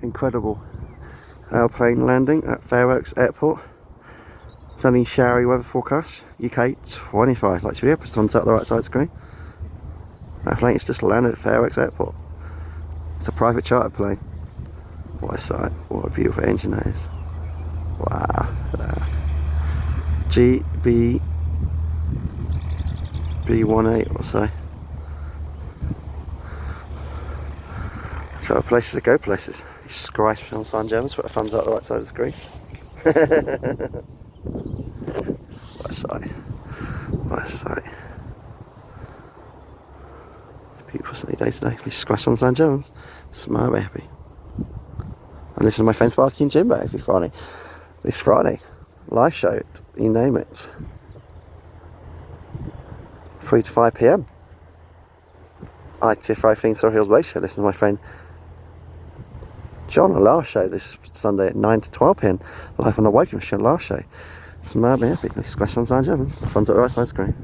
Incredible aeroplane landing at Fairoaks Airport. Sunny, showery weather forecast. UK 25. Like you press on the right side screen. Airplane's just landed at Fairoaks Airport. It's a private charter plane. What a sight! What a beautiful engine that is. Wow. B18 or so. Try places to go places. He's scratching on San Germans, put the thumbs up the right side of the screen. What a sight. What a sight. It's a beautiful sunny day today. He's scratching on San Germans. Smile, be happy. And this is my friend Sparky and Jimbo every Friday. This Friday. Live show, you name it. 3 to 5 PM. ITF Racing Surrey Hills Way Show. This is my friend John, a last show this Sunday at 9 to 12 PM. Live on the Woking Show, last show. Smile, be happy. Let's squash on San Germans. The fun's at the right side screen.